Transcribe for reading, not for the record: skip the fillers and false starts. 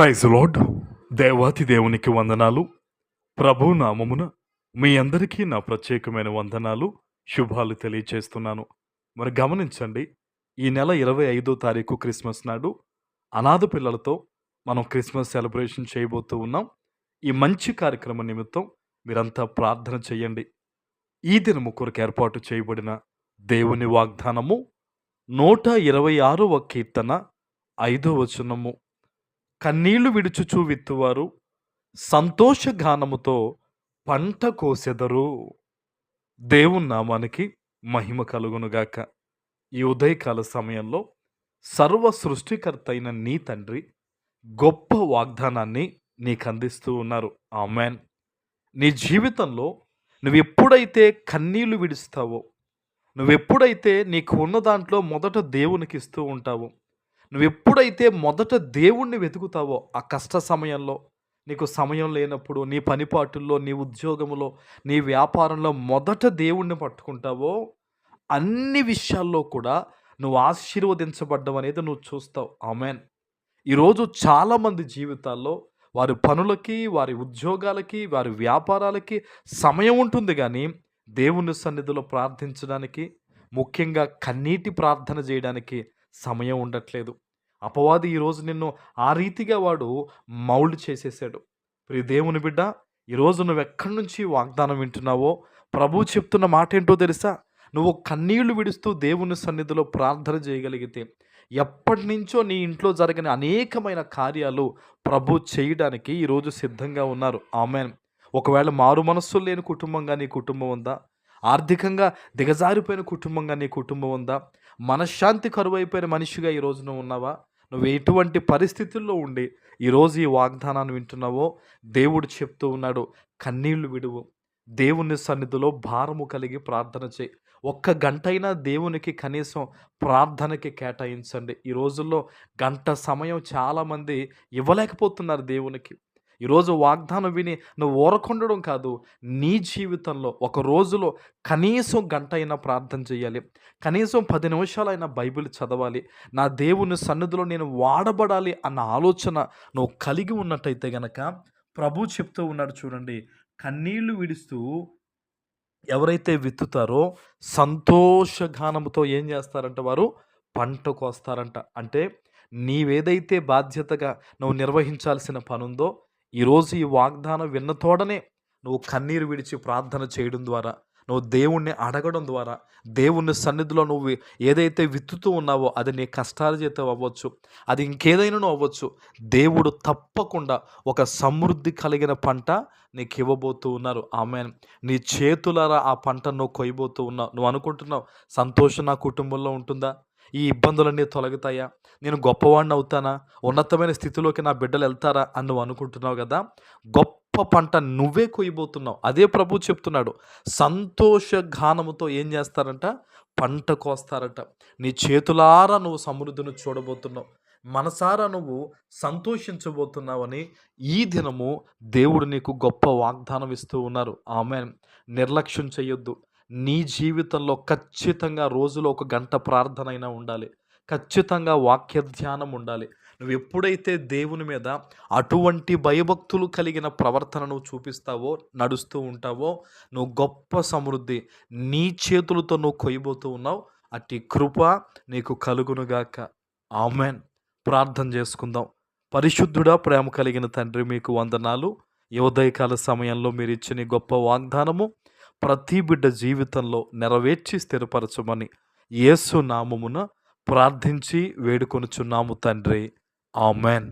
Praise lord. దేవాతి దేవునికి వందనాలు. ప్రభు నామమున మీ అందరికీ నా ప్రత్యేకమైన వందనాలు, శుభాలు తెలియచేస్తున్నాను. మరి గమనించండి, ఈ నెల 25వ తారీఖు క్రిస్మస్ నాడు అనాథ పిల్లలతో మనం క్రిస్మస్ సెలబ్రేషన్ చేయబోతూ ఉన్నాం. ఈ మంచి కార్యక్రమం నిమిత్తం మీరంతా ప్రార్థన చేయండి. ఈ దినము కొరకు ఏర్పాటు చేయబడిన దేవుని వాగ్దానము 126వ కీర్తన 5వ వచనము. కన్నీళ్లు విడుచుచూ విత్తువారు సంతోషగానముతో పంట కోసెదరు. దేవుని నామానికి మహిమ కలుగునుగాక. ఈ ఉదయకాల సమయంలో సర్వ సృష్టికర్త అయిన నీ తండ్రి గొప్ప వాగ్దానాన్ని నీకు అందిస్తూ ఉన్నారు. ఆమెన్. నీ జీవితంలో నువ్వెప్పుడైతే కన్నీళ్లు విడుస్తావో, నువ్వెప్పుడైతే నీకు ఉన్న దాంట్లో మొదట దేవునికి ఇస్తూ ఉంటావో, నువ్వెప్పుడైతే మొదట దేవుణ్ణి వెతుకుతావో, ఆ కష్ట సమయంలో, నీకు సమయం లేనప్పుడు, నీ పనిపాటుల్లో, నీ ఉద్యోగంలో, నీ వ్యాపారంలో మొదట దేవుణ్ణి పట్టుకుంటావో, అన్ని విషయాల్లో కూడా నువ్వు ఆశీర్వదించబడ్డం అనేది నువ్వు చూస్తావు. ఆమెన్. ఈరోజు చాలామంది జీవితాల్లో వారి పనులకి, వారి ఉద్యోగాలకి, వారి వ్యాపారాలకి సమయం ఉంటుంది, కానీ దేవుని సన్నిధిలో ప్రార్థించడానికి, ముఖ్యంగా కన్నీటి ప్రార్థన చేయడానికి సమయం ఉండట్లేదు. అపవాది ఈరోజు నిన్ను ఆ రీతిగా వాడు మౌల్డ్ చేసేసాడు. ప్రియ దేవుని బిడ్డ, ఈరోజు నువ్వు ఎక్కడి నుంచి వాగ్దానం వింటున్నావో, ప్రభు చెప్తున్న మాట ఏంటో తెలుసా? నువ్వు కన్నీళ్లు విడుస్తూ దేవుని సన్నిధిలో ప్రార్థన చేయగలిగితే, ఎప్పటి నుంచో నీ ఇంట్లో జరిగిన అనేకమైన కార్యాలు ప్రభు చేయడానికి ఈరోజు సిద్ధంగా ఉన్నారు. ఆమెన్. ఒకవేళ మారు మనస్సులు లేని కుటుంబంగా నీ కుటుంబం ఉందా? ఆర్థికంగా దిగజారిపోయిన కుటుంబంగా నీ కుటుంబం ఉందా? మనశ్శాంతి కరువైపోయిన మనిషిగా ఈరోజు నువ్వు ఉన్నావా? నువ్వు ఎటువంటి పరిస్థితుల్లో ఉండి ఈరోజు ఈ వాగ్దానాన్ని వింటున్నావో, దేవుడు చెప్తూ ఉన్నాడు, కన్నీళ్లు విడువు, దేవుని సన్నిధిలో భారము కలిగి ప్రార్థన చేయి. ఒక్క గంట అయినా దేవునికి కనీసం ప్రార్థనకి కేటాయించండి. ఈ రోజుల్లో గంట సమయం చాలామంది ఇవ్వలేకపోతున్నారు దేవునికి. ఈరోజు వాగ్దానం విని నువ్వు ఊరకుండడం కాదు, నీ జీవితంలో ఒక రోజులో కనీసం గంట అయినా ప్రార్థన చేయాలి, కనీసం 10 నిమిషాలైనా బైబిల్ చదవాలి, నా దేవుని సన్నిధిలో నేను వాడబడాలి అన్న ఆలోచన నువ్వు కలిగి ఉన్నట్టయితే గనక, ప్రభు చెప్తూ ఉన్నాడు చూడండి, కన్నీళ్లు విడుస్తూ ఎవరైతే విత్తుతారో సంతోషగానముతో ఏం చేస్తారంట? వారు పంట కోస్తారంట. అంటే నీవేదైతే బాధ్యతగా నువ్వు నిర్వహించాల్సిన పనుందో, ఈరోజు ఈ వాగ్దానం విన్న తోడనే నువ్వు కన్నీరు విడిచి ప్రార్థన చేయడం ద్వారా, నువ్వు దేవుణ్ణి అడగడం ద్వారా, దేవుని సన్నిధిలో నువ్వు ఏదైతే విత్తుతూ ఉన్నావో, అది నీ కష్టాల చేత అవ్వచ్చు, అది ఇంకేదైనా అవ్వచ్చు, దేవుడు తప్పకుండా ఒక సమృద్ధి కలిగిన పంట నీకు ఇవ్వబోతూ ఉన్నారు. ఆమెన్. నీ చేతులారా ఆ పంట నువ్వు కొయ్యబోతూ ఉన్నావు. నువ్వు అనుకుంటున్నావు, సంతోషం నా కుటుంబంలో ఉంటుందా? ఈ ఇబ్బందులన్నీ తొలగుతాయా? నేను గొప్పవాడిని అవుతానా? ఉన్నతమైన స్థితిలోకి నా బిడ్డలు వెళ్తారా అని నువ్వు అనుకుంటున్నావు కదా. గొప్ప పంట నువ్వే కొయ్యబోతున్నావు. అదే ప్రభు చెప్తున్నాడు, సంతోషగానముతో ఏం చేస్తారంట? పంట కోస్తారట. నీ చేతులారా నువ్వు సమృద్ధిని చూడబోతున్నావు, మనసారా నువ్వు సంతోషించబోతున్నావని ఈ దినము దేవుడు నీకు గొప్ప వాగ్దానం ఇస్తూ ఉన్నారు. ఆమెన్. నిర్లక్ష్యం చేయొద్దు. నీ జీవితంలో ఖచ్చితంగా రోజులో 1 గంట ప్రార్థన అయినా ఉండాలి, ఖచ్చితంగా వాక్య ధ్యానం ఉండాలి. నువ్వు ఎప్పుడైతే దేవుని మీద అటువంటి భయభక్తులు కలిగిన ప్రవర్తనను చూపిస్తావో, నడుస్తూ ఉంటావో, నువ్వు గొప్ప సమృద్ధి నీ చేతులతో నువ్వు కొయ్యబోతూ ఉన్నావు. అట్టి కృప నీకు కలుగునుగాక. ఆమెన్. ప్రార్థన చేసుకుందాం. పరిశుద్ధుడా, ప్రేమ కలిగిన తండ్రి, మీకు వందనాలు. ఈ ఉదయకాల సమయంలో మీరు ఇచ్చిన గొప్ప వాగ్దానము ప్రతి బిడ్డ జీవితంలో నెరవేర్చి స్థిరపరచమని యేసు నామమున ప్రార్థించి వేడుకొనుచున్నాము తండ్రి. ఆమెన్.